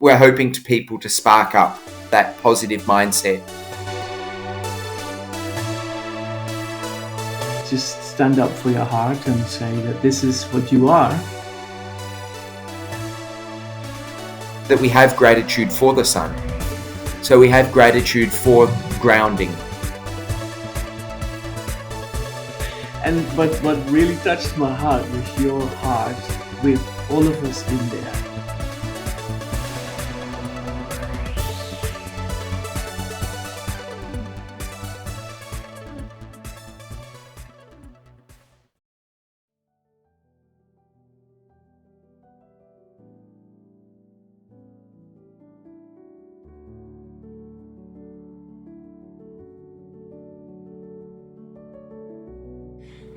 We're hoping to people to spark up that positive mindset. Just stand up for your heart and say that this is what you are. That we have gratitude for the sun. So we have gratitude for grounding. But what really touched my heart was your heart with all of us in there.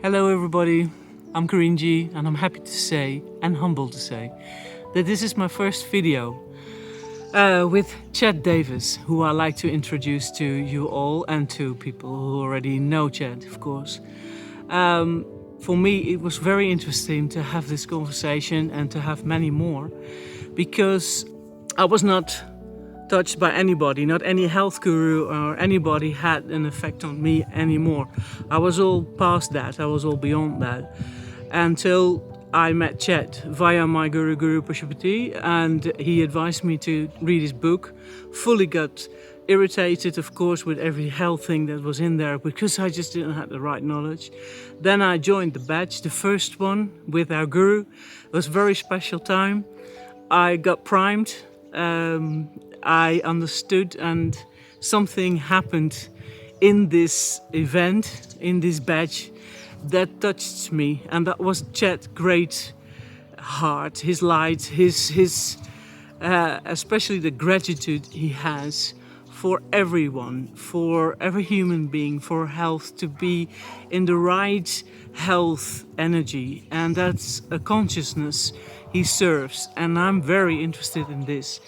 Hello everybody, I'm Carien Ji and I'm happy to say, and humbled to say, that this is my first video with Chad Davis, who I like to introduce to you all and to people who already know Chad, of course. For me, it was very interesting to have this conversation and to have many more, because I was not touched by anybody, not any health guru or anybody had an effect on me anymore. I was all past that, I was all beyond that, until I met Chet via my Guru Posivity, and he advised me to read his book. Fully got irritated, of course, with every health thing that was in there, because I just didn't have the right knowledge. Then I joined the batch, the first one with our guru. It was a very special time. I got primed. I understood, and something happened in this event, in this batch, that touched me, and that was Chet's great heart, his light, his especially the gratitude he has for everyone, for every human being, for health, to be in the right health energy, and that's a consciousness he serves, and I'm very interested in this.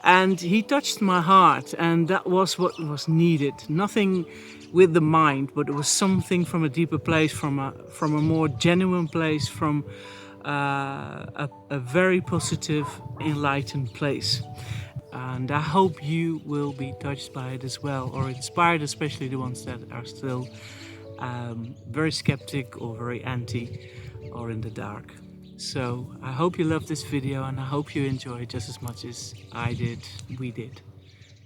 And he touched my heart, and that was what was needed. Nothing with the mind, but it was something from a deeper place, from a more genuine place, from a very positive, enlightened place. And I hope you will be touched by it as well, or inspired, especially the ones that are still very skeptic or very anti or in the dark. So I hope you love this video, and I hope you enjoy it just as much as I did, we did.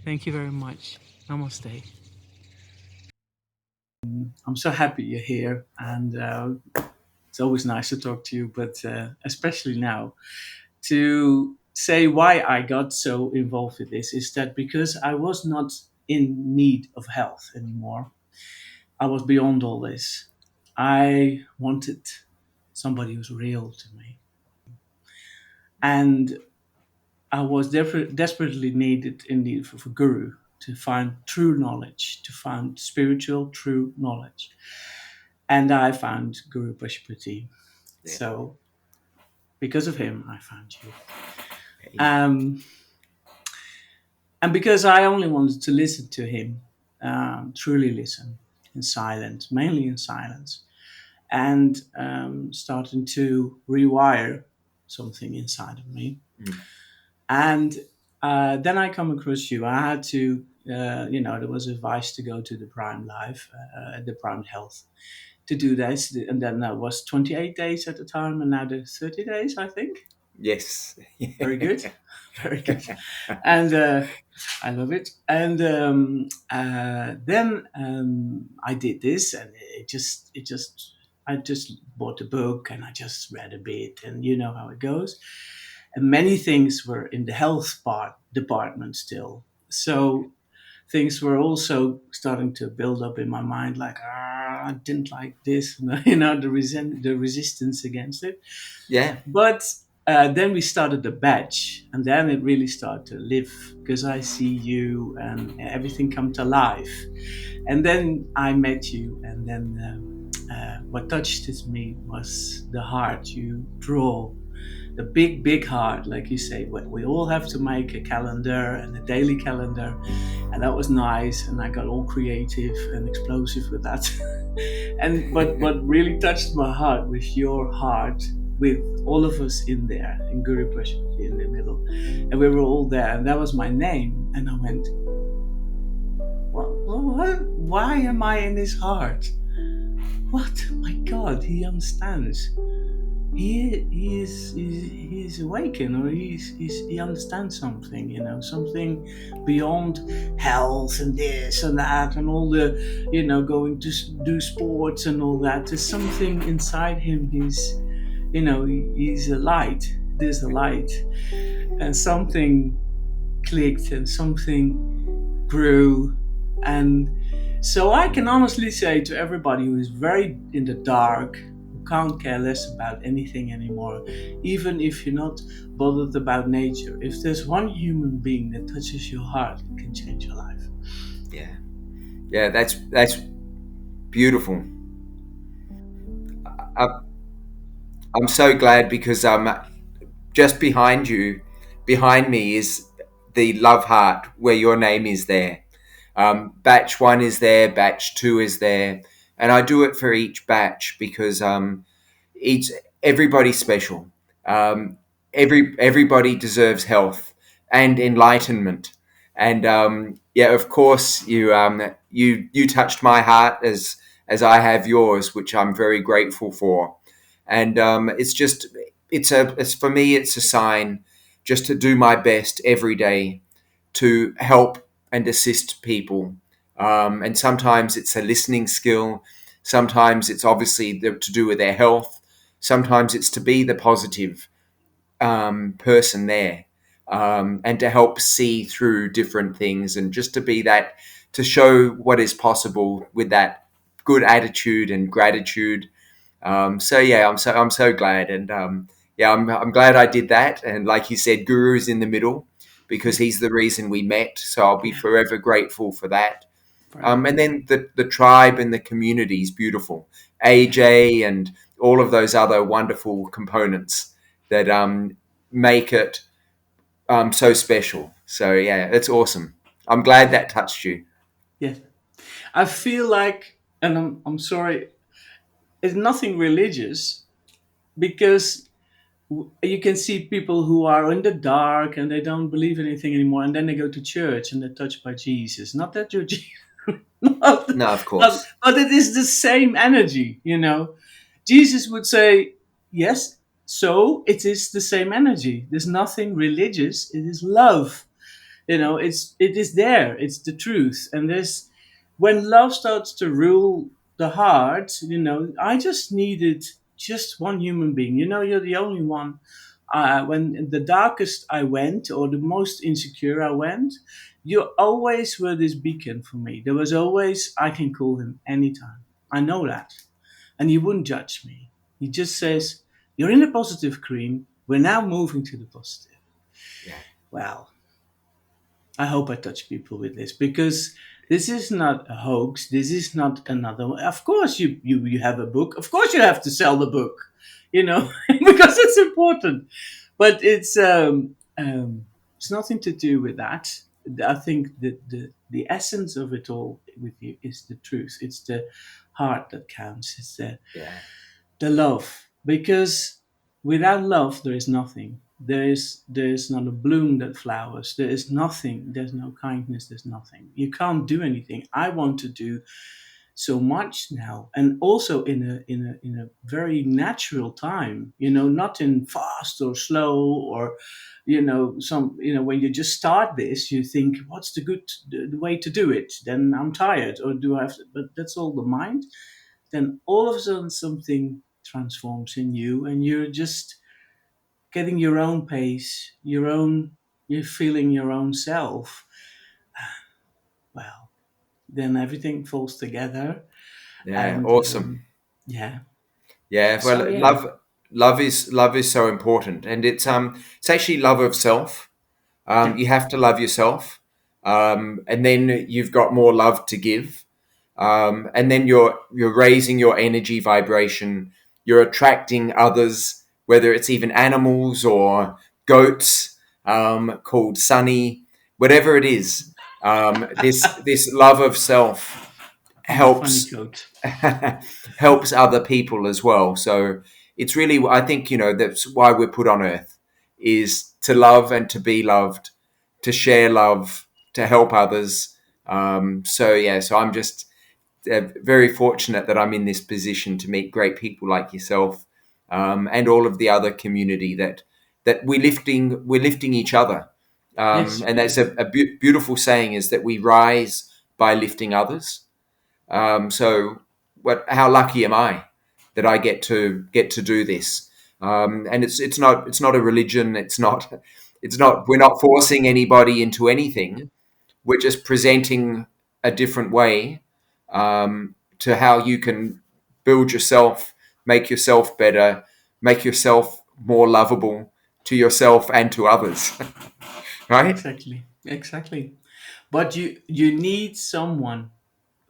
Thank you very much. Namaste. I'm so happy you're here, and it's always nice to talk to you, but especially now, to say why I got so involved with this is that because I was not in need of health anymore. I was beyond all this. I wanted somebody who's real to me. And I was desperately in need of a guru to find true knowledge, to find spiritual true knowledge. And I found Guru Pashupati. Yeah. So because of him, I found you. Okay. And because I only wanted to listen to him, truly listen in silence, mainly in silence, and starting to rewire something inside of me. Mm. And then I come across you. I had to, there was advice to go to the Prime Life, the Prime Health, to do this. And then that was 28 days at the time, and now there's 30 days, I think. Yes. Very good. Very good. And I love it. And then I did this, and I just bought the book and I just read a bit, and you know how it goes. And many things were in the health department still. So things were also starting to build up in my mind, like, I didn't like this, the resistance against it. Yeah. But then we started the batch, and then it really started to live, because I see you and everything come to life. And then I met you, and then what touched me was the heart you draw. The big heart, like you say. We all have to make a calendar and a daily calendar, and that was nice, and I got all creative and explosive with that. And but what really touched my heart was your heart with all of us in there, in Guru Prashupati in the middle. And we were all there, and that was my name. And I went, what? Why am I in his heart? What? My God, he understands. He is awakened, or he understands something, something beyond health and this and that and all the, going to do sports and all that. There's something inside him. He's a light. There's a light, and something clicked and something grew. And so I can honestly say to everybody who is very in the dark, who can't care less about anything anymore, even if you're not bothered about nature, if there's one human being that touches your heart, it can change your life. Yeah, that's beautiful. I'm so glad, because just behind me is the love heart where your name is there. Batch 1 is there, batch 2 is there, and I do it for each batch because everybody's special. Everybody deserves health and enlightenment. And of course, you touched my heart as I have yours, which I'm very grateful for. And it's for me, it's a sign just to do my best every day to help and assist people. And sometimes it's a listening skill. Sometimes it's obviously to do with their health. Sometimes it's to be the positive person there, and to help see through different things, and just to be that, to show what is possible with that good attitude and gratitude. I'm so glad, and I'm glad I did that. And like you said, Guru is in the middle because he's the reason we met. So I'll be forever grateful for that. And then the tribe and the community is beautiful. AJ and all of those other wonderful components that make it so special. So yeah, it's awesome. I'm glad that touched you. Yes. I feel like, and I'm sorry, it's nothing religious, because you can see people who are in the dark and they don't believe anything anymore, and then they go to church and they're touched by Jesus. Not that you're Jesus, No, of course. but it is the same energy. Jesus would say, yes, so it is the same energy. There's nothing religious. It is love. It is there. It's the truth. And when love starts to rule the heart, I just needed just one human being. You're the only one. When the darkest I went, or the most insecure I went, you always were this beacon for me. There was always, I can call him anytime. I know that. And he wouldn't judge me. He just says, you're in the positive, Carien. We're now moving to the positive. Yeah. Well, I hope I touch people with this, because this is not a hoax. This is not another one. Of course, you have a book. Of course, you have to sell the book, because it's important. But it's nothing to do with that. I think that the essence of it all with you is the truth. It's the heart that counts. It's the love, because without love there is nothing. There is not a bloom that flowers. There is nothing. There's no kindness. There's nothing. You can't do anything. I want to do so much now, and also in a very natural time. Not in fast or slow, or when you just start this, you think, what's the way to do it? Then I'm tired, or do I have to? But that's all the mind. Then all of a sudden something transforms in you, and you're just getting your own pace, you're feeling your own self. Well, then everything falls together. Yeah, And awesome. yeah. Yeah, well, So, yeah. love is so important, and it's actually love of self. Yeah. You have to love yourself, and then you've got more love to give, and then you're raising your energy vibration. You're attracting others, whether it's even animals or goats, called Sunny, whatever it is. This love of self Funny helps quote. helps other people as well. So it's really, I think, that's why we're put on earth, is to love and to be loved, to share love, to help others. So I'm just very fortunate that I'm in this position to meet great people like yourself, and all of the other community that we're lifting each other. Yes. And that's a beautiful saying, is that we rise by lifting others. So, how lucky am I that I get to do this? And it's not a religion. It's not. We're not forcing anybody into anything. We're just presenting a different way, to how you can build yourself, make yourself better, make yourself more lovable to yourself and to others. Right? Exactly. Exactly. But you need someone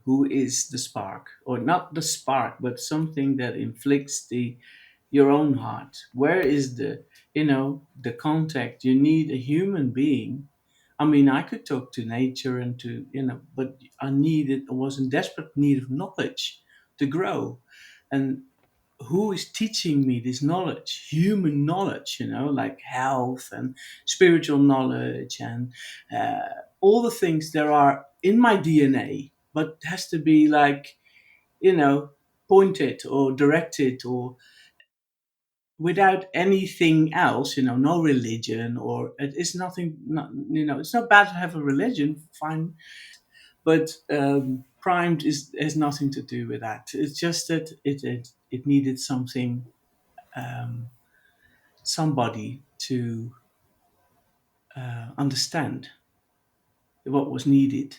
who is the spark, or not the spark, but something that inflicts the your own heart. Where is the contact? You need a human being. I mean, I could talk to nature and to, but I was in desperate need of knowledge to grow. And who is teaching me this knowledge, human knowledge, like health and spiritual knowledge and all the things there are in my DNA, but it has to be like, you know, pointed or directed or without anything else, no religion, or it is nothing, it's not bad to have a religion, fine, but primed has nothing to do with that. It's just that it needed something, um, somebody to understand what was needed.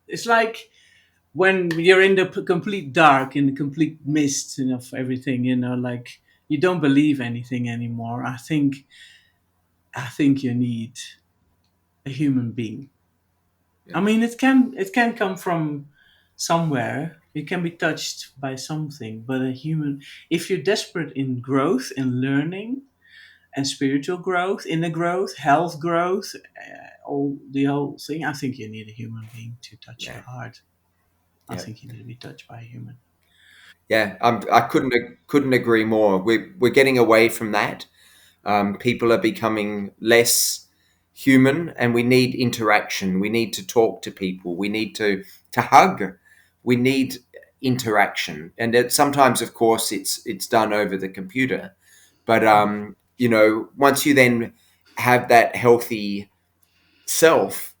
It's like when you're in the complete dark, in the complete mist, of everything, like you don't believe anything anymore. I think you need a human being. Yeah. I mean, it can come from somewhere. It can be touched by something, but a human. If you're desperate in growth and learning and spiritual growth, inner growth, health growth, all the whole thing, I think you need a human being to touch your Yeah. heart. I Yeah. think you need to be touched by a human. Yeah. I couldn't agree more. We're getting away from that. People are becoming less human, and we need interaction. We need to talk to people. We need to hug. We need interaction, and sometimes, of course, it's done over the computer. But once you then have that healthy self,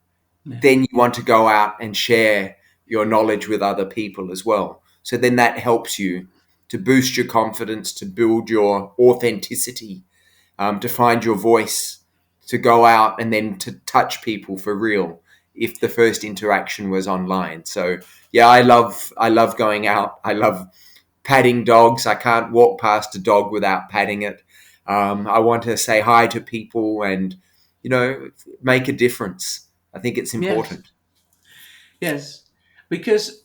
Yeah. then you want to go out and share your knowledge with other people as well. So then that helps you to boost your confidence, to build your authenticity, to find your voice, to go out and then to touch people for real. If the first interaction was online, so yeah, I love going out. I love patting dogs. I can't walk past a dog without patting it. I want to say hi to people and make a difference. I think it's Yes. important. Yes. Because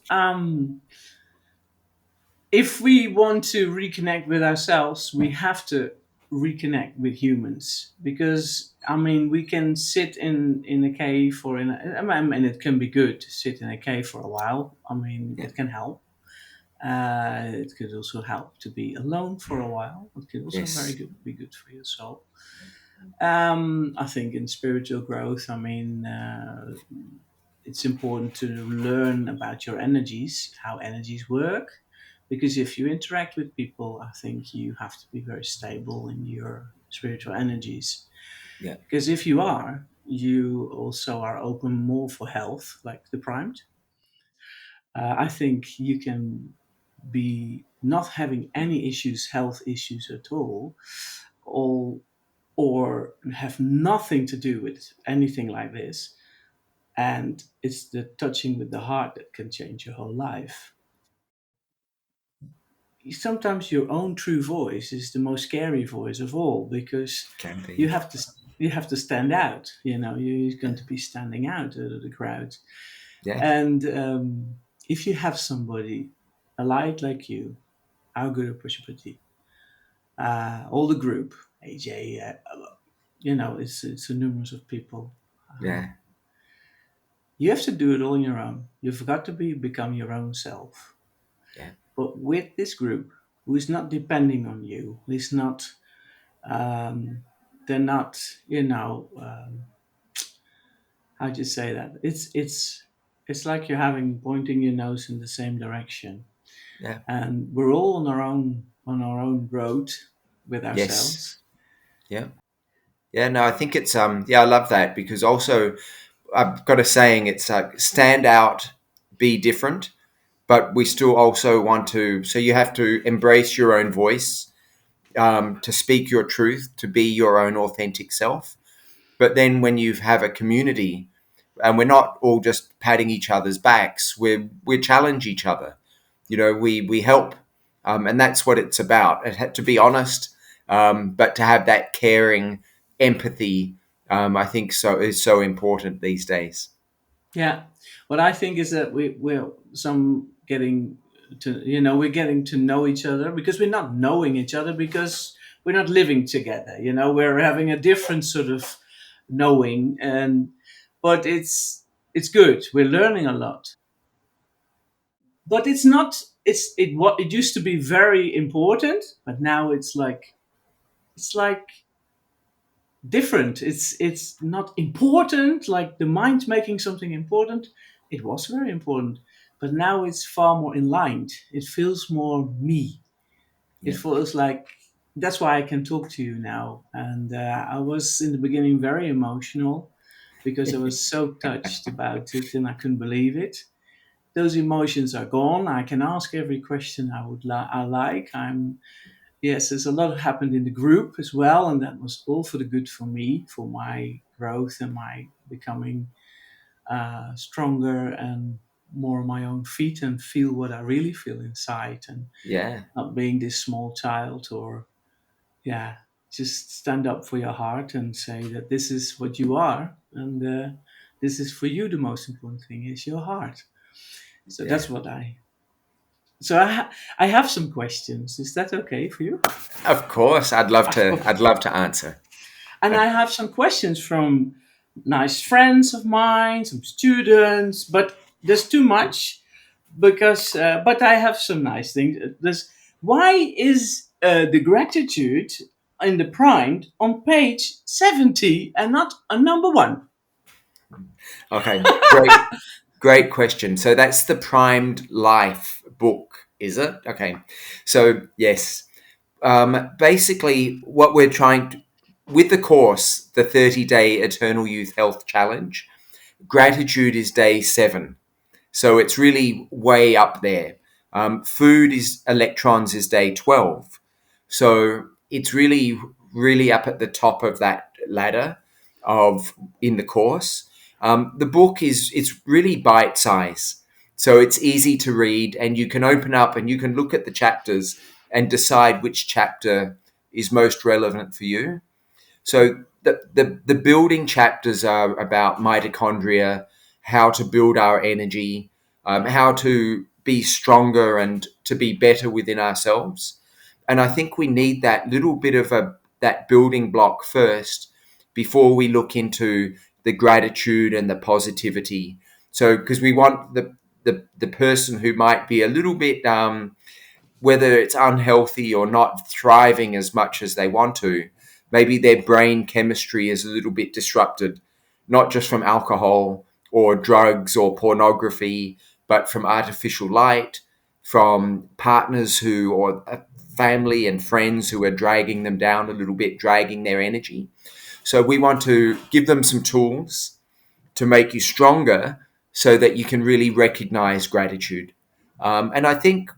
if we want to reconnect with ourselves, we have to reconnect with humans. Because I mean, we can sit in a cave or and it can be good to sit in a cave for a while. I mean, Yeah. it can help. It could also help to be alone for a while. It could also very Yes. good be good for your soul. I think in spiritual growth, I mean, it's important to learn about your energies, how energies work, because if you interact with people, I think you have to be very stable in your spiritual energies. Yeah. Because if you are, you also are open more for health, like the primed. I think you can be not having any issues, health issues at all, or have nothing to do with anything like this. And it's the touching with the heart that can change your whole life. Sometimes your own true voice is the most scary voice of all, because Can you be. have to you have to stand out. You're Yeah. going to be standing out of the crowd. Yeah. And if you have somebody, a light like you, our Guru Pashupati, all the group, AJ, it's a numerous of people. Um, Yeah. you have to do it all on your own. You've got to become your own self. Yeah. But with this group, who is not depending on you, who is not. Um, they're not, you know, how do you say that? It's like you're having pointing your nose in the same direction, Yeah. and we're all on our own road with Yes. ourselves. Yeah. Yeah. No, I think it's yeah, I love that, because also I've got a saying, it's stand out, be different, but we still also want to, so you have to embrace your own voice, to speak your truth, to be your own authentic self. But then when you have a community, and we're not all just patting each other's backs, we challenge each other. You know, we help, and that's what it's about. It had to be honest, but to have that caring empathy, I think so is so important these days. Yeah, what I think is that we're some getting to, you know, we're getting to know each other because we're not knowing each other because we're not living together. You know, we're having a different sort of knowing, and but it's good. We're learning a lot, but it's not. It what it used to be very important, but now it's like different. It's not important like the mind making something important. It was very important, but now it's far more aligned. It feels more me. It Yeah. feels like that's why I can talk to you now. And I was in the beginning very emotional because I was so touched about it and I couldn't believe it. Those emotions are gone. I can ask every question I like. I'm Yes, there's a lot happened in the group as well, and that was all for the good for me, for my growth and my becoming stronger and more on my own feet and feel what I really feel inside, and Yeah. not being this small child. Or yeah, just stand up for your heart and say that this is what you are, and this is for you. The most important thing is your heart. So Yeah. that's what I. So I have some questions. Is that okay for you? Of course, I'd love to. I'd love to answer. And I, I have some questions from nice friends of mine, some students, but there's too much because, but I have some nice things. Why is the gratitude in the primed on page 70 and not on number one? okay. Great. Great question. So that's the Primed Life book, is it? Okay. So yes. Basically, what we're trying to, with the course, the 30-day Eternal Youth Health Challenge, gratitude is day 7. So it's really way up there. Food is electrons is day 12. So it's really, really up at the top of that ladder of in the course. The book is it's really bite size. So it's easy to read, and you can open up and you can look at the chapters and decide which chapter is most relevant for you. So the building chapters are about mitochondria, how to build our energy, how to be stronger and to be better within ourselves. And I think we need that little bit of that building block first before we look into the gratitude and the positivity. So because we want the person who might be a little bit whether it's unhealthy or not thriving as much as they want to. Maybe their brain chemistry is a little bit disrupted, not just from alcohol or drugs or pornography, but from artificial light, from partners who, or family and friends who are dragging them down a little bit, dragging their energy. So we want to give them some tools to make you stronger so that you can really recognize gratitude. And I think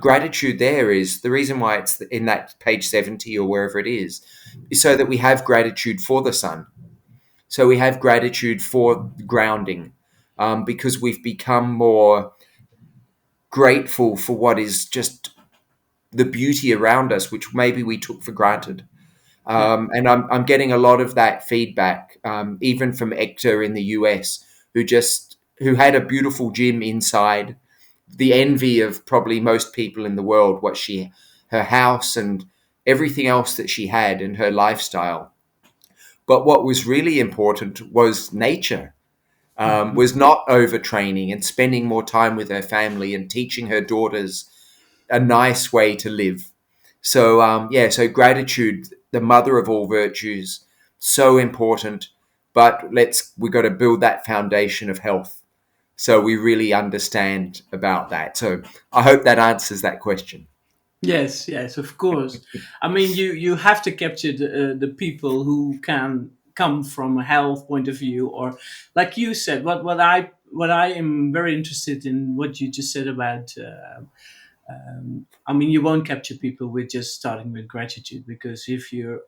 gratitude there is the reason why it's in that page 70 or wherever it is so that we have gratitude for the sun. So we have gratitude for grounding, because we've become more grateful for what is just the beauty around us, which maybe we took for granted. Yeah. And I'm getting a lot of that feedback, even from Hector in the US, who had a beautiful gym inside, the envy of probably most people in the world, her house and everything else that she had in her lifestyle. But what was really important was nature, Mhm. was not overtraining and spending more time with her family and teaching her daughters a nice way to live. So so gratitude, the mother of all virtues, so important. But we got to build that foundation of health, so we really understand about that. So I hope that answers that question. Yes, yes, of course. I mean, you have to capture the people who can come from a health point of view, or like you said, what I am very interested in what you just said about. I mean, you won't capture people with just starting with gratitude, because if you're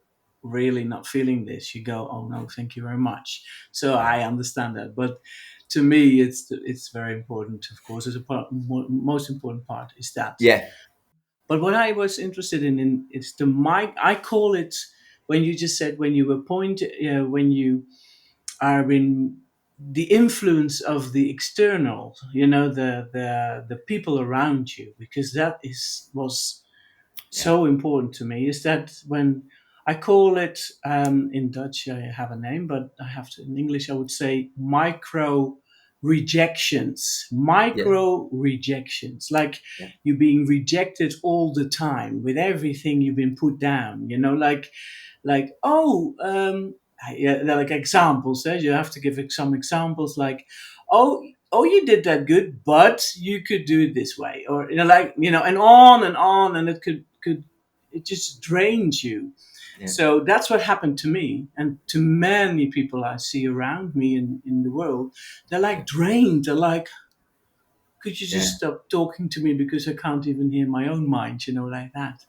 really not feeling this, you go, "Oh no, thank you very much." So Yeah, I understand that, but to me, it's very important. Of course, it's a most important part is that. yeah, But what I was interested in is the mic. I call it, when you just said, when you appoint, when you are in the influence of the external, the people around you, because that is was yeah, so important to me. Is that when I call it, in Dutch I have a name, but I have to, in English I would say yeah, micro rejections, like yeah, you being rejected all the time with everything you've been put down, like yeah, they're like examples. You have to give some examples, like, oh, you did that good, but you could do it this way, or and on, and it just drains you. yeah, So that's what happened to me, and to many people I see around me in the world. They're like drained. They're like, could you yeah, just stop talking to me, because I can't even hear my own mind, like that.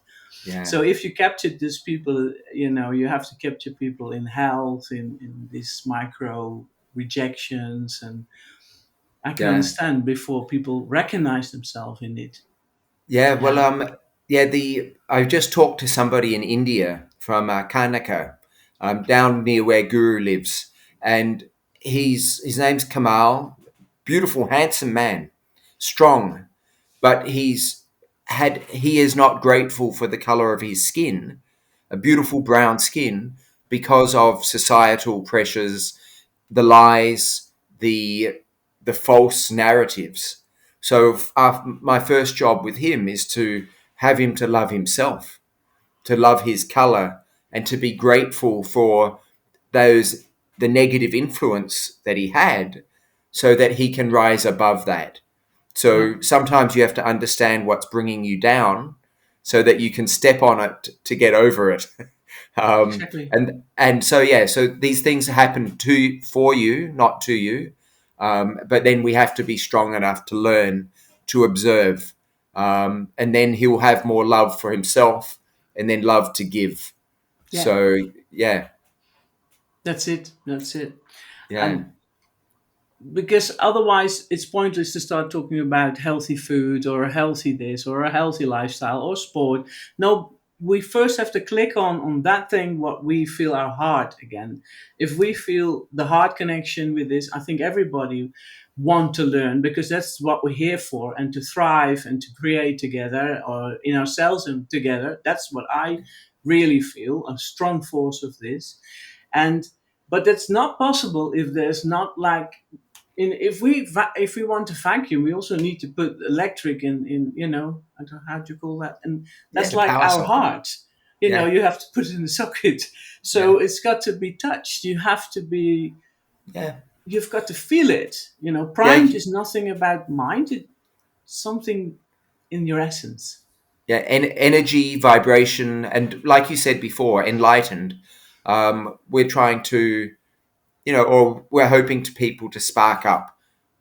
yeah, So if you capture these people, you have to capture people in health, in these micro rejections, and I can yeah. understand before people recognize themselves in it. Yeah, well, Yeah, I just talked to somebody in India from Karnataka, down near where Guru lives, and his name's Kamal, beautiful, handsome man, strong, but he is not grateful for the color of his skin, a beautiful brown skin, because of societal pressures, the lies, the false narratives. So my first job with him is to have him to love himself, to love his color, and to be grateful for those the negative influence that he had, so that he can rise above that. yeah, So sometimes you have to understand what's bringing you down, so that you can step on it to get over it. exactly. And so so these things happen for you, not to you. But then we have to be strong enough to learn to observe, and then he'll have more love for himself, and then love to give. Yeah, So yeah, that's it. That's it. yeah, And because otherwise it's pointless to start talking about healthy food or a healthy this or a healthy lifestyle or sport. No, we first have to click on that thing what we feel our heart again. If we feel the heart connection with this, I think everybody want to learn, because that's what we're here for, and to thrive and to create together, or in ourselves and together. That's what I really feel, a strong force of this. And but that's not possible if there's not like, if we want to vacuum, we also need to put electric in, I don't know how do you call that, and yeah. that's The like power our socket. heart. Yeah, You have to put it in the socket, yeah, so it's got to be touched. yeah, You've got to feel it. yeah. Primed is nothing about mind. It's something in your essence. Yeah, energy, vibration, and like you said before, enlightened. We're trying to, or we're hoping to people to spark up,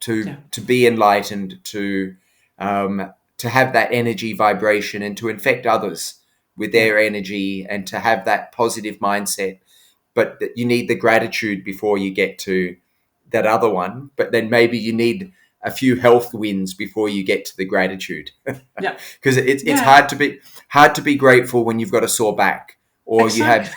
Yeah, to be enlightened, to have that energy vibration, and to infect others with yeah, their energy, and to have that positive mindset. But that you need the gratitude before you get to that other one. But then maybe you need a few health wins before you get to the gratitude, yeah, because it's yeah, hard to be grateful when you've got a sore back, or exactly.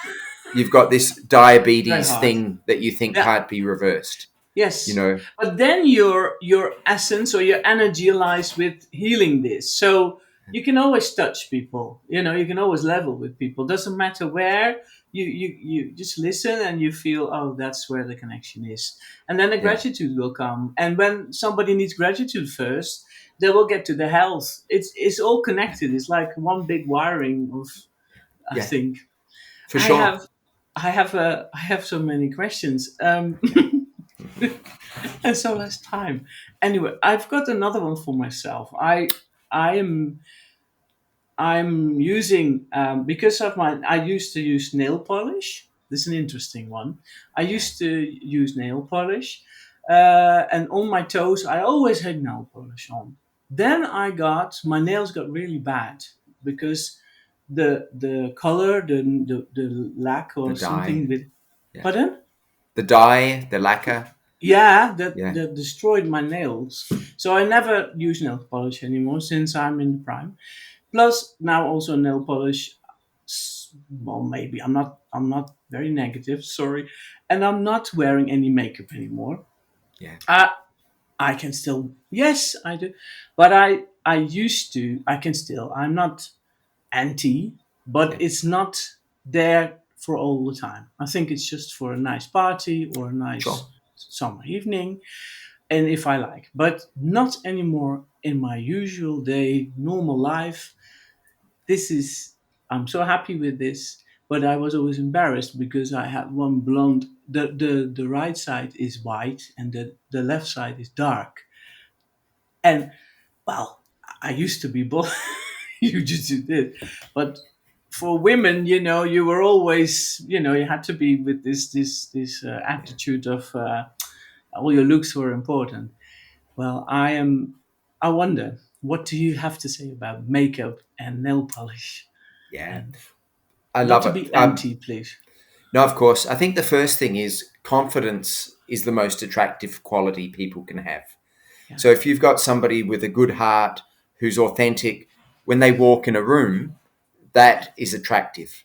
you've got this Very diabetes hard. thing that you think Yeah. can't be reversed. You Yes, know, but then your essence or your energy lies with healing this. So you can always touch people. You can always level with people. Doesn't matter where. You just listen and you feel, oh, that's where the connection is, and then the yeah, gratitude will come. And when somebody needs gratitude first, they will get to the health. It's all connected. It's like one big wiring of, I Yeah, think. for I sure. have I have so many questions. And so less time. Anyway, I've got another one for myself. I am I'm using, because of my. I used to use nail polish. This is an interesting one. I Yeah, used to use nail polish, and on my toes, I always had nail polish on. Then my nails got really bad because the color, the lack the or something dye. with. Yeah, Pardon? the dye, the lacquer. Yeah, Yeah, that destroyed my nails. So I never use nail polish anymore since I'm in the prime. Plus now also nail polish. Well, maybe I'm not very negative. Sorry, and I'm not wearing any makeup anymore. yeah, I I can still, yes, I do, but I used to. I can still. I'm not anti, but yeah. it's not there for all the time. I think it's just for a nice party or a Sure. nice summer evening, and if I like, but not anymore in my usual day, normal life. This is, I'm so happy with this, but I was always embarrassed because I had one blonde. The right side is white and the left side is dark. And well, I used to be blonde. You just did, but for women, you were always, you had to be with this Yeah, attitude of, all your looks were important. Well, I wonder, what do you have to say about makeup and nail polish? yeah. And I not love to it. be anti, please. No, of course. I think the first thing is confidence is the most attractive quality people can have. Yeah, So if you've got somebody with a good heart who's authentic, when they walk in a room, that is attractive.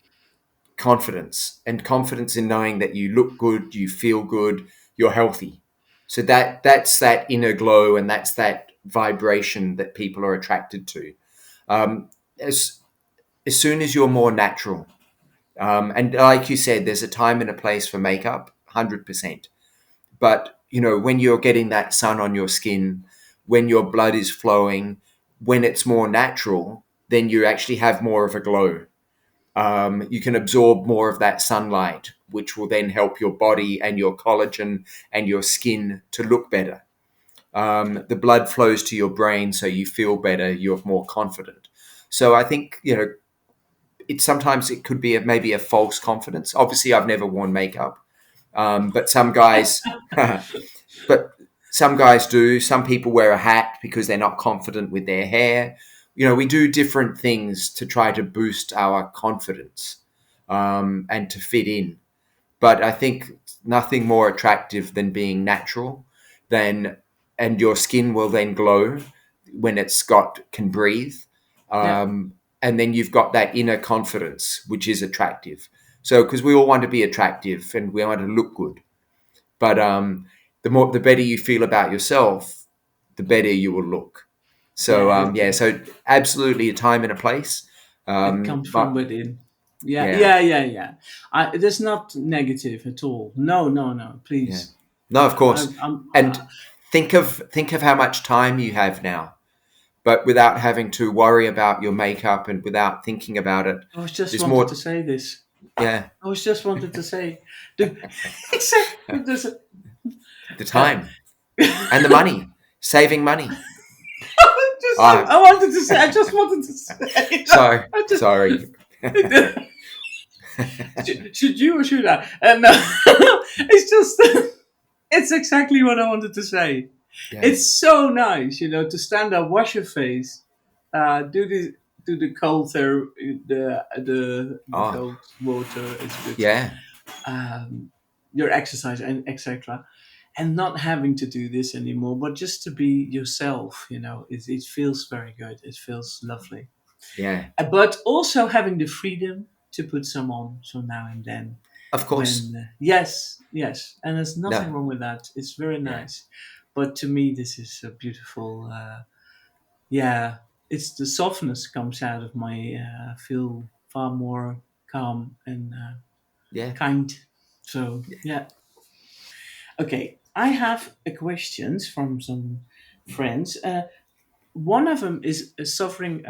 Confidence in knowing that you look good, you feel good, you're healthy. So that's that inner glow, and that's that vibration that people are attracted to. Um, as as soon as you're more natural, and like you said, there's a time and a place for makeup, 100%. But when you're getting that sun on your skin, when your blood is flowing, when it's more natural, then you actually have more of a glow. You can absorb more of that sunlight, which will then help your body and your collagen and your skin to look better. The blood flows to your brain, so you feel better, you're more confident. So I think, it could be maybe a false confidence. Obviously, I've never worn makeup, but some guys, but some guys do. Some people wear a hat because they're not confident with their hair. We do different things to try to boost our confidence, and to fit in. But I think nothing more attractive than being natural, than and your skin will then glow when it's got can breathe, yeah, and then you've got that inner confidence, which is attractive. So because we all want to be attractive and we want to look good, but the better you feel about yourself, the better you will look. yeah. So yeah, so absolutely a time and a place. It comes from But within. Yeah, yeah, yeah, yeah, yeah. It is not negative at all. No, no, no. yeah, Please. no, of course. I'm. And think of how much time you have now, but without having to worry about your makeup and without thinking about it. I was just There's wanted to more. say this. Yeah, I was just wanted to say, the, exactly. the Uh, time and the money, saving money. I Ah, wanted to say. I just wanted to say. sorry, I just. sorry. Should you or should I? And it's just. It's exactly what I wanted to say. Yeah. It's so nice, to stand up, wash your face, do the cold the Oh, cold water is good. yeah, Um, your exercise and etc. And not having to do this anymore, but just to be yourself. It feels very good. It feels lovely. yeah. But also having the freedom to put some on so now and then, Of course. when yes, yes, and there's nothing No. wrong with that. It's very Yeah. nice. But to me this is a beautiful, yeah, it's the softness comes out of my, feel far more calm and, Yeah. kind. So yeah. Okay, I have a questions from some friends. one of them is suffering.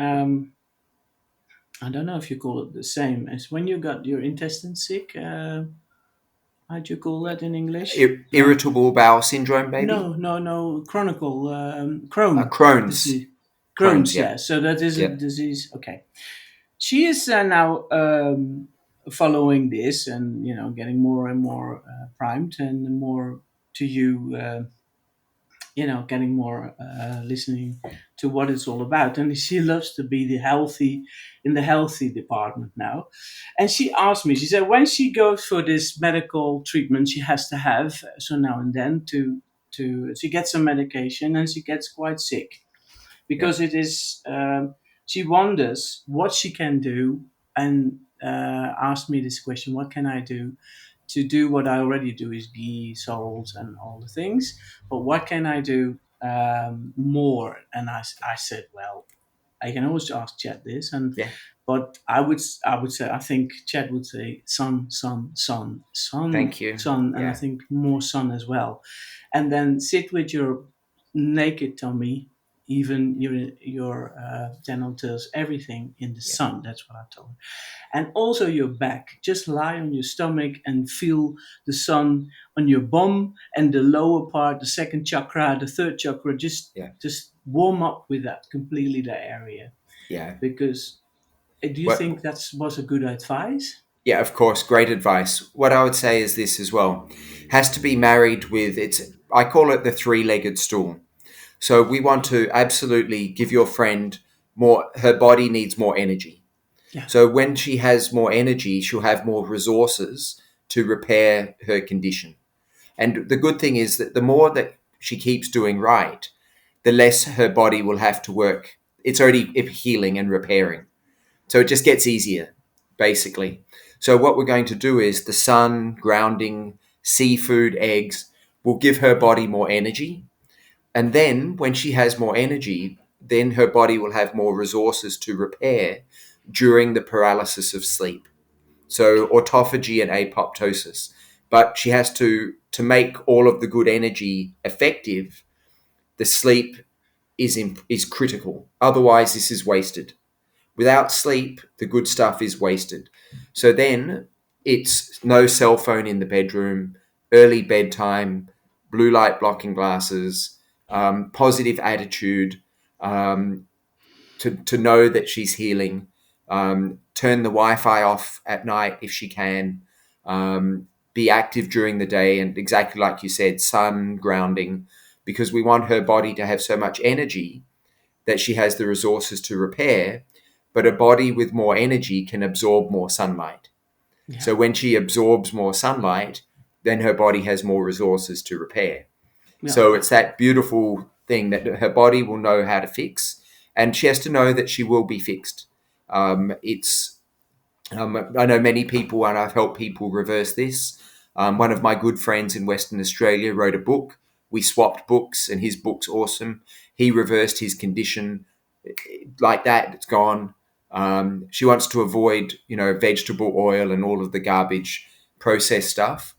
I don't know if you call it the same as when you got your intestine sick. How do you call that in English? Irritable bowel syndrome, maybe? No. Chronicle Crohn Crohn's. disease. Crohn's, Crohn's, yeah. yeah. So that is a Yep. disease. Okay. She is now following this, and getting more and more primed, and more to you. Getting more listening to what it's all about. And she loves to be in the healthy department now. And she asked me, she said, when she goes for this medical treatment, she has to have so now and then to she gets some medication, and she gets quite sick Yep. because it is. She wonders what she can do, and asked me this question: what can I do to do what I already do, is ghee, salt, and all the things. But what can I do more? And I said, well, I can always ask Chet this, Yeah. but I would say, I think Chet would say sun, sun, sun, sun, Thank you. sun, and I Yeah. think more sun as well. And then sit with your naked tummy, even your genitals, everything in the Yeah. sun. That's what I told her. And also your back. Just lie on your stomach and feel the sun on your bum and the lower part, the second chakra, the third chakra. Just Yeah. just warm up with that completely, the area. Yeah. Because do you think What? that was a good advice? Yeah, of course, great advice. What I would say is this as well. Has to be married with it's I call it the three-legged stool. So we want to absolutely give your friend more her body needs more energy. Yeah, So when she has more energy, she'll have more resources to repair her condition. And the good thing is that the more that she keeps doing right, the less her body will have to work. It's already healing and repairing. So it just gets easier, basically. So what we're going to do is the sun, grounding, seafood, eggs will give her body more energy. And then when she has more energy, then her body will have more resources to repair during the paralysis of sleep. So autophagy and apoptosis. But she has to make all of the good energy effective. The sleep is critical. Otherwise, this is wasted. Without sleep, the good stuff is wasted. So then it's no cell phone in the bedroom, early bedtime, blue light blocking glasses, positive attitude, um, to know that she's healing. Turn the Wi-Fi off at night if she can. Be active during the day, and exactly like you said, sun, grounding, because we want her body to have so much energy that she has the resources to repair. But a body with more energy can absorb more sunlight. yeah, So when she absorbs more sunlight, then her body has more resources to repair. yeah, So it's that beautiful thing that her body will know how to fix, and she has to know that she will be fixed. It's I know many people, and I've helped people reverse this. One of my good friends in Western Australia wrote a book. We swapped books, and his book's awesome. He reversed his condition like that. It's gone. She wants to avoid, vegetable oil and all of the garbage processed stuff,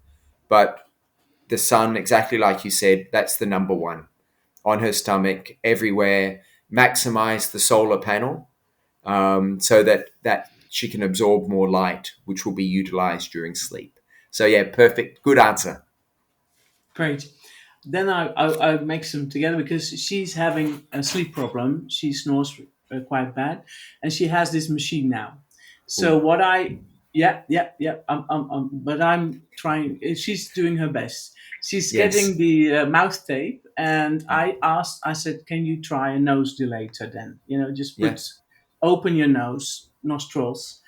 but the sun, exactly like you said, that's the number one on her stomach, everywhere. Maximize the solar panel, so that she can absorb more light, which will be utilized during sleep. So yeah, perfect, good answer. great. Then I mix them together because she's having a sleep problem. She snores quite bad, and she has this machine now. So Ooh, what I yeah but I'm trying. She's doing her best. She's getting yes, the mouth tape, and I said, can you try a nose dilator then? Just yeah, open your nose nostrils,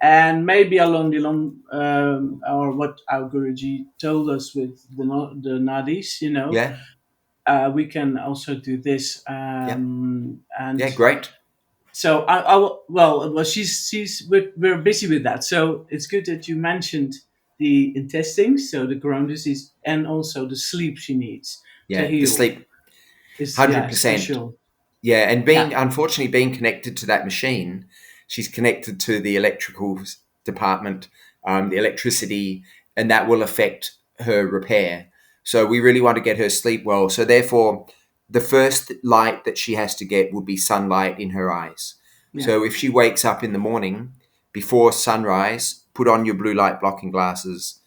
and maybe along the long, or what our Guruji told us with the nadis, yeah, we can also do this. yeah, And yeah, great, so well, we're busy with that. So it's good that you mentioned the intestines, so the Crohn disease, and also the sleep she needs to yeah, the heal. sleep, Is, yeah, 100%. crucial. Yeah, and Yeah, being connected to that machine, she's connected to the electrical department, the electricity, and that will affect her repair. So we really want to get her sleep well. So therefore, the first light that she has to get will be sunlight in her eyes. Yeah. So if she wakes up in the morning before sunrise, put on your blue light blocking glasses,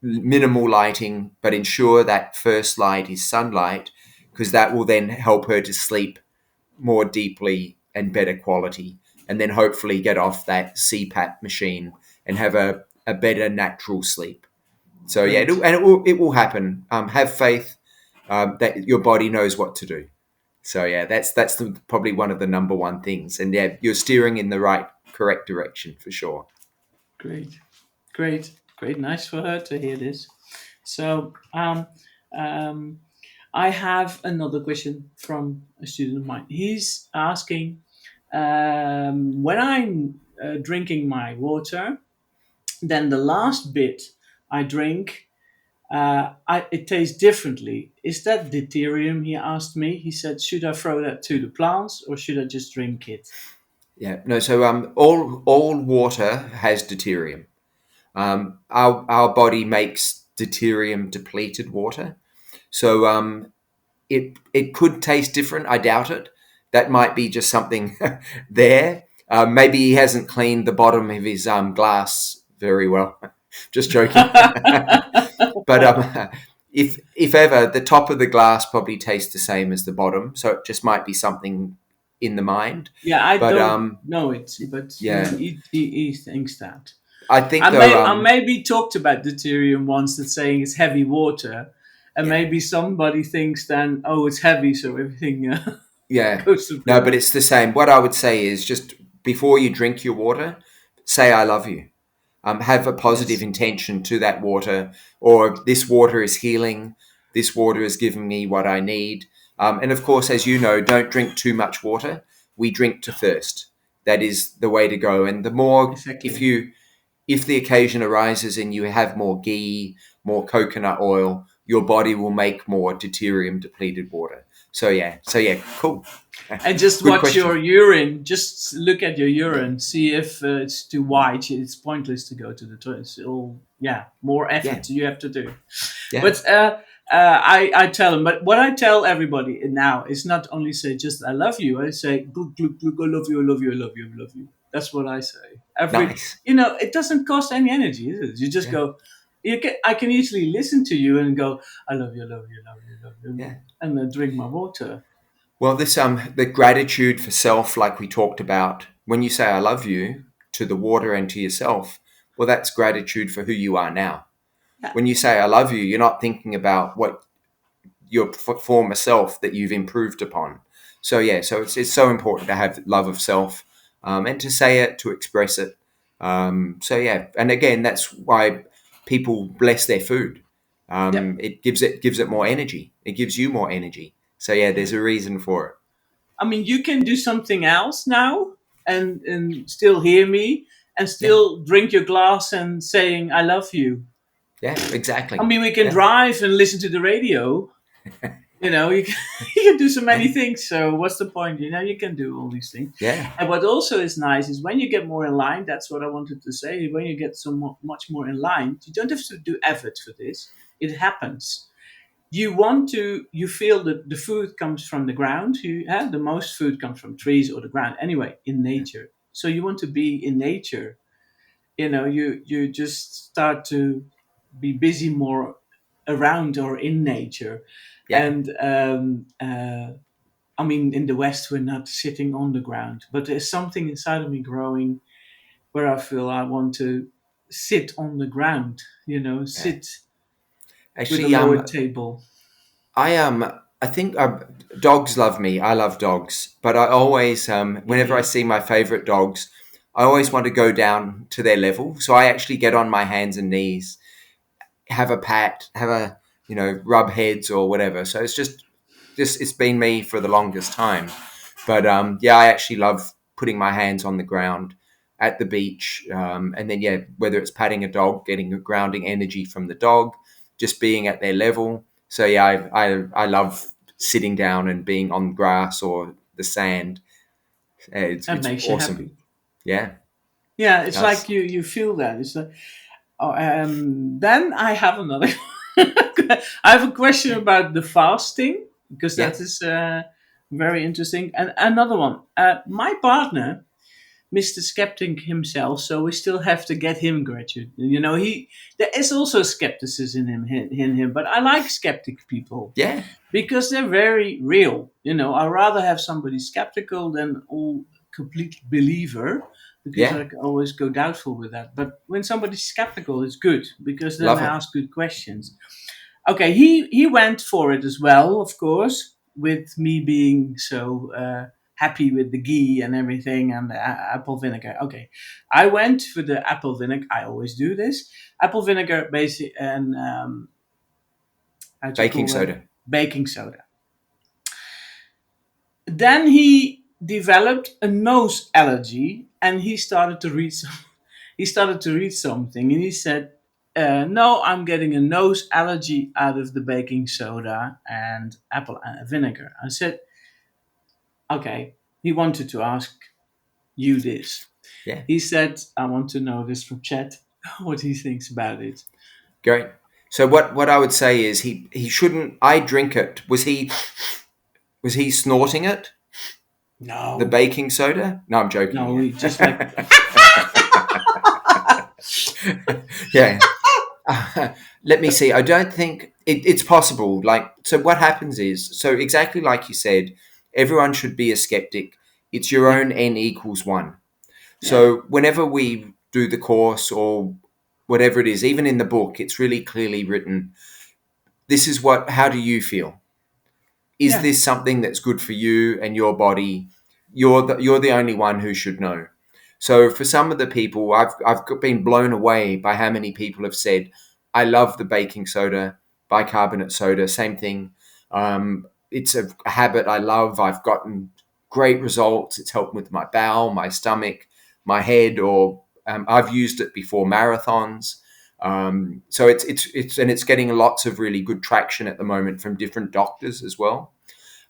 minimal lighting, but ensure that first light is sunlight, because that will then help her to sleep more deeply and better quality, and then hopefully get off that CPAP machine and have a better natural sleep. So yeah, Great. it will happen. Have faith that your body knows what to do. So yeah, that's probably one of the number one things. And yeah, you're steering in the correct direction for sure. Great, great, great. Nice for her to hear this. So, um, I have another question from a student of mine. He's asking, when I'm drinking my water, then the last bit I drink, it tastes differently. Is that deuterium? He asked me. He said, should I throw that to the plants or should I just drink it? Yeah, no. So all water has deuterium. Our body makes deuterium depleted water. So it could taste different. I doubt it. That might be just something there. Maybe he hasn't cleaned the bottom of his glass very well. Just joking. But if ever, the top of the glass probably tastes the same as the bottom. So it just might be something in the mind. Yeah, I But don't know it, but yeah, he thinks that. I think I though. maybe talked about deuterium once, that saying it's heavy water, and Yeah. maybe somebody thinks then, oh, it's heavy, so everything Yeah. goes to No, but play. it's the same. What I would say is just before you drink your water, say I love you. Have a positive Yes, intention to that water, or this water is healing. This water is giving me what I need. And of course, as you know, don't drink too much water. We drink to thirst. That is the way to go. And the more, exactly. if the occasion arises and you have more ghee, more coconut oil, your body will make more deuterium depleted water. So yeah, cool. And just Good watch question. your urine. Just look at your urine. See if it's too white. It's pointless to go to the toilet. It's all, yeah, more Yeah, effort you have to do. yeah, But I tell them. But what I tell everybody now is not only say just I love you. I say gluk gluk gluk. I love you. I love you. I love you. I love you. That's what I say. nice. It doesn't cost any energy, is it? You just Yeah, go. I can easily listen to you and go, I love you, I love you, I love you, I love you, yeah. and then drink my water. Well, this the gratitude for self, like we talked about, when you say I love you to the water and to yourself, well, that's gratitude for who you are now. Yeah, When you say I love you, you're not thinking about what your former self that you've improved upon. So yeah, so it's so important to have love of self, and to say it, to express it. So yeah, and again, that's why people bless their food. yep. It gives it more energy. It gives you more energy. So yeah, there's a reason for it. I mean, you can do something else now and still hear me and Yeah, still drink your glass and saying I love you. yeah, I exactly. mean, we can Yeah, drive and listen to the radio. You can, you can do so many yeah, things. So what's the point? You can do all these things. yeah, And what also is nice is when you get more in line. That's what I wanted to say. When you get much more in line, you don't have to do effort for this. It happens. You feel that the food comes from the ground. The most food comes from trees or the ground anyway in nature. So you want to be in nature. You just start to be busy more around or in nature. yeah. And I mean, in the West, we're not sitting on the ground, but there's something inside of me growing where I feel I want to sit on the ground, Yeah. sit with a Actually, lower table. I think dogs love me. I love dogs, but I always, Yeah, whenever I yeah. see my favorite dogs, I always want to go down to their level. So I actually get on my hands and knees, have a pat, have a rub heads or whatever. So it's just it's been me for the longest time. But yeah, I actually love putting my hands on the ground at the beach, and then yeah, whether it's patting a dog, getting a grounding energy from the dog, just being at their level. So yeah, I love sitting down and being on grass or the sand. That It's makes you awesome. happy. Yeah, Yeah, it it's like does. you feel that. It's like, oh, then I have another. I have a question about the fasting. because Yeah. that is very interesting. And another one, my partner, Mr. Skeptic himself, so we still have to get him graduate. There is also skepticism in him, but I like skeptic people Yeah. because they're very real. I'd rather have somebody skeptical than all complete believer, because I Yeah. can always go doubtful with that. But when somebody's skeptical, it's good because then Love they it. ask good questions. Okay, he went for it as well, of course, with me being so happy with the ghee and everything and the apple vinegar. Okay, I went for the apple vinegar. I always do this. Apple vinegar, basic, and how do you Baking call them? soda. Baking soda. Then he developed a nose allergy, and he started to read some. He started to read something, and he said, "No, I'm getting a nose allergy out of the baking soda and apple vinegar." I said, "Okay." He wanted to ask you this. Yeah. He said, "I want to know this from Chet, what he thinks about it." Great. So what I would say is he shouldn't. I drink it. Was he snorting it? The No, baking soda? No, I'm joking. no, he just like Yeah. Yeah. Let me see. I don't think it's possible. Like, so what happens is, so exactly like you said, everyone should be a skeptic. It's your yeah, own n equals one. yeah, So whenever we do the course or whatever it is, even in the book, it's really clearly written. This is how do you feel? Is yeah, this something that's good for you and your body? You're the only one who should know. So for some of the people, I've been blown away by how many people have said, "I love the baking soda, bicarbonate soda, same thing. It's a habit I love. I've gotten great results. It's helped with my bowel, my stomach, my head, or I've used it before marathons." So it's getting lots of really good traction at the moment from different doctors as well.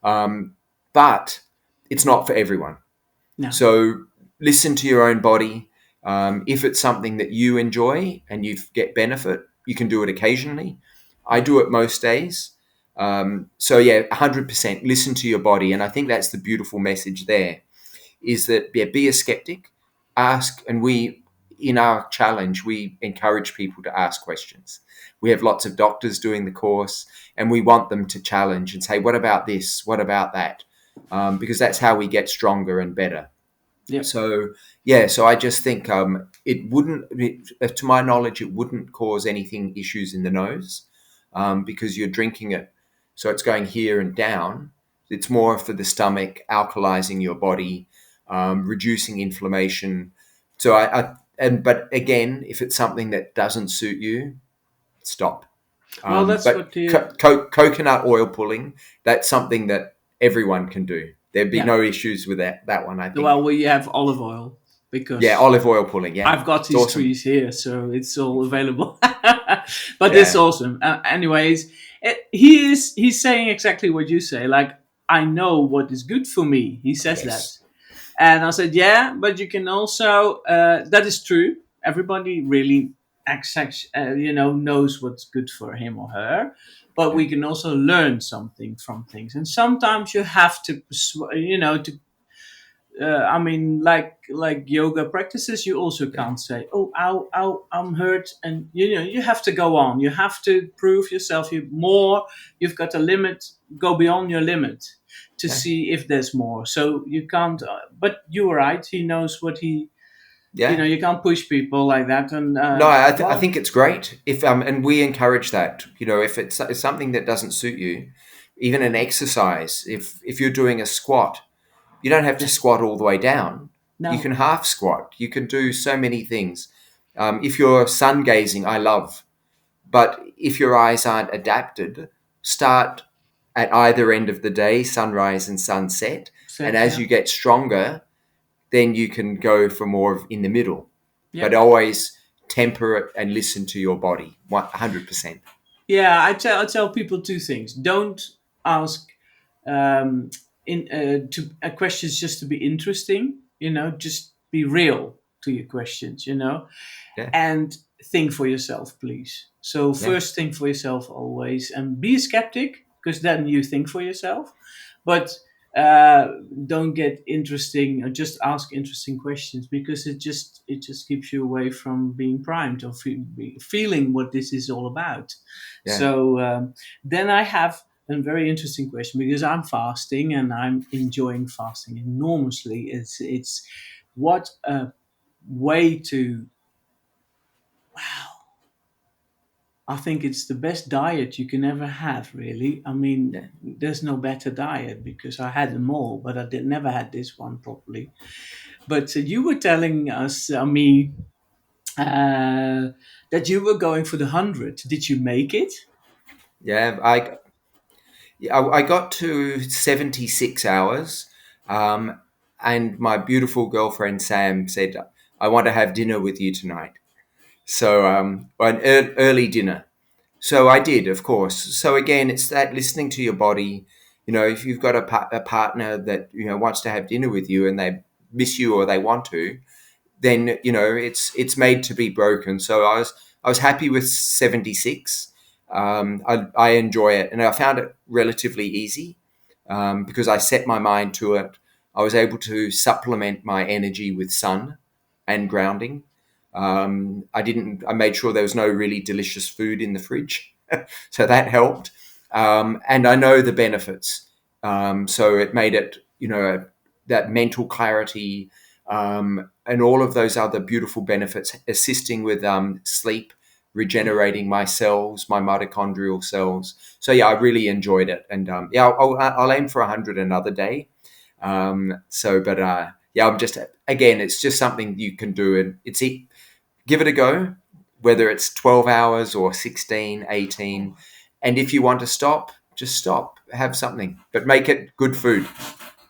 But it's not for everyone. no, So listen to your own body. If it's something that you enjoy and you get benefit, you can do it occasionally. I yeah, do it most days. So yeah, 100% listen to your body. And I think that's the beautiful message there, is that, yeah, be a skeptic, ask, and in our challenge, we encourage people to ask questions. We have lots of doctors doing the course, and we want them to challenge and say, what about this? What about that? Because that's how we get stronger and better. yeah, So yeah, so I just think to my knowledge, it wouldn't cause anything issues in the nose, because you're drinking it, so it's going here and down. It's more for the stomach, alkalizing your body, reducing inflammation. So but again, if it's something that doesn't suit you, stop. well, that's But what the coconut oil pulling, that's something that everyone can do. There'd be yeah. no issues with that one, I think. Well, we have olive oil Yeah, because olive oil pulling. Yeah, I've got it's these awesome. trees here, so it's all available. But it's Yeah. awesome. Anyways, he's saying exactly what you say. Like, I know what is good for me. He says that, Yes. and I said, yeah, but you can also. That is true. Everybody really knows what's good for him or her. But Yeah. we can also learn something from things, and sometimes you have to, to I mean, like yoga practices, you also Yeah. can't say, "Oh, ow, ow, I'm hurt," and you have to go on. You have to prove yourself. You've got a limit. Go beyond your limit to Yeah. see if there's more. So you can't. But you're right. He knows what he. Yeah. You can't push people like that. And No, I well, think it's great if and we encourage that. If it's something that doesn't suit you, even an exercise. If you're doing a squat, you don't have to yeah, squat all the way down. You no, can half squat. You can do so many things. If you're sun gazing, I love. But if your eyes aren't adapted, start at either end of the day, sunrise and sunset. And set, as yeah, you get stronger, then you can go for more in the middle. yeah. But always temper it and listen to your body. 100%. Yeah, I tell people two things. Don't ask um, questions just to be interesting. Just be real to your questions. Yeah. And think for yourself, please. So Yeah. first, think for yourself always, and be a skeptic, because then you think for yourself. But don't get interesting, or just ask interesting questions, because it just keeps you away from being primed, or feeling what this is all about. Yeah. So then I have a very interesting question, because I'm fasting and I'm enjoying fasting enormously. It's what a way to, wow, I think it's the best diet you can ever have, really. I mean, Yeah. there's no better diet, because I had them all, but never had this one properly. But you were telling us, that you were going for the 100. Did you make it? Yeah. I got to 76 hours, um, and my beautiful girlfriend Sam said, "I want to have dinner with you tonight." So an early dinner. So I did, of course. So again, it's that listening to your body. You know, if you've got a partner that wants to have dinner with you and they miss you or they want to, then it's made to be broken. So I was happy with 76. I enjoy it, and I found it relatively easy because I set my mind to it. I was able to supplement my energy with sun and grounding. I made sure there was no really delicious food in the fridge, so that helped. And I know the benefits, so it made it that mental clarity, and all of those other beautiful benefits, assisting with sleep, regenerating my cells, my mitochondrial cells. So yeah, I really enjoyed it, and yeah, I'll aim for 100 another day. But yeah, it's just something you can do, and give it a go, whether it's 12 hours or 16, 18. And if you want to stop, just stop, have something, but make it good food.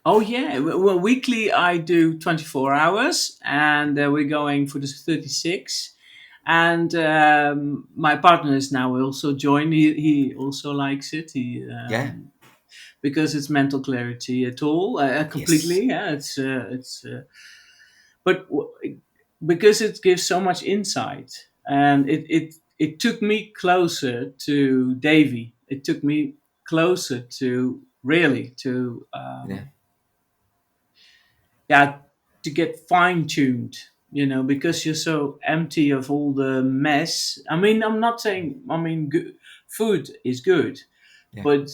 Oh yeah. Well, weekly I do 24 hours, and we're going for this 36. And my partner is now also joined. He also likes it. Yeah. Because it's mental clarity at all, Yes. completely. Yeah, but because it gives so much insight, and it took me closer to Davy. It took me closer to, really, to Yeah. yeah, to get fine tuned, because you're so empty of all the mess. I mean, I'm not saying, food is good, Yeah. but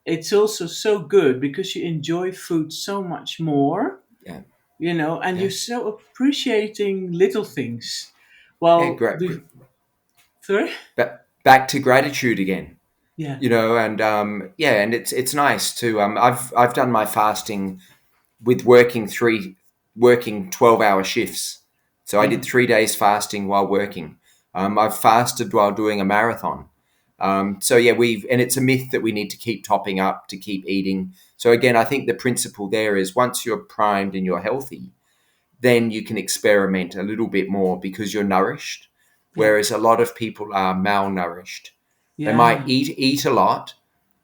it's also so good because you enjoy food so much more, Yeah. and Yeah. you're so appreciating little things. Yeah. Well, Great. sorry? But back to gratitude again. Yeah. And yeah, and it's nice to I've done my fasting with working 12-hour shifts. So I Yeah. did 3 days fasting while working. I've fasted while doing a marathon. So yeah, and it's a myth that we need to keep topping up to keep eating. So again, I think the principle there is once you're primed and you're healthy, then you can experiment a little bit more because you're nourished. Yeah. Whereas a lot of people are malnourished. They might Yeah. eat a lot,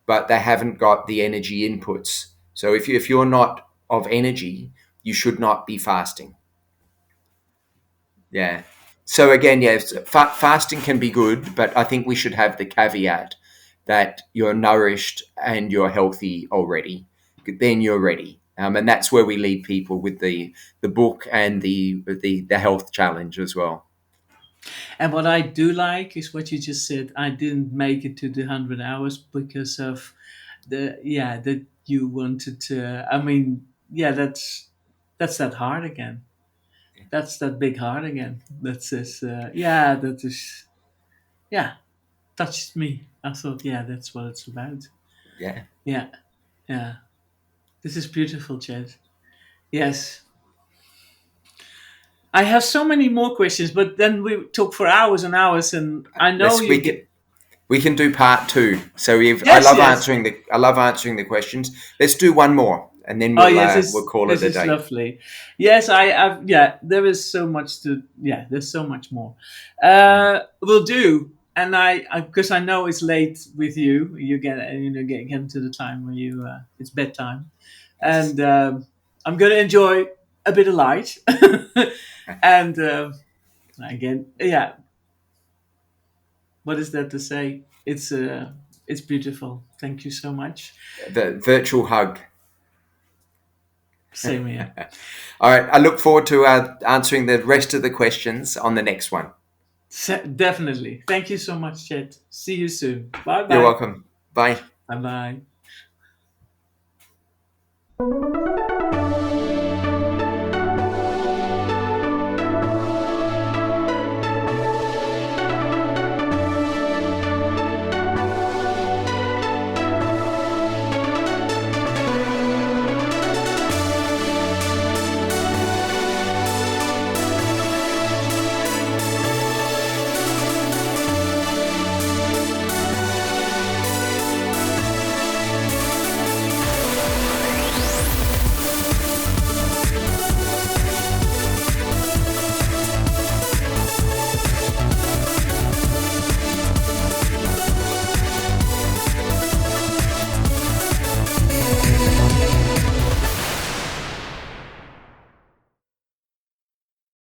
but they haven't got the energy inputs. So if you're not of energy, you should not be fasting. Yeah. So again, yes, fasting can be good, but I think we should have the caveat that you're nourished and you're healthy already. Then you're ready, and that's where we lead people with the book and the health challenge as well. And what I do like is what you just said. I didn't make it to the 100 hours because of that you wanted to. I mean, yeah, that's that heart again. That's that big heart again. That says, yeah, that is, yeah, touched me. I thought, yeah, that's what it's about. Yeah. Yeah, yeah. This is beautiful, Chad. Yes. I have so many more questions, but then we talk for hours and hours, and I know Let's you we get. can we can do part two. So I Yes, love yes. answering the questions. Let's do one more, and then Oh we'll yes, we'll call it this a is day. lovely. Yes, I've yeah. There is so much to, yeah. There's so much more. Yeah. We'll do, and because I know it's late with you. You get to the time where you it's bedtime, Yes. and I'm gonna enjoy a bit of light, and again, yeah. What is that to say? It's It's beautiful. Thank you so much. The virtual hug. Same here. All right. I look forward to answering the rest of the questions on the next one. Definitely. Thank you so much, Chet. See you soon. Bye bye. You're welcome. Bye. Bye bye.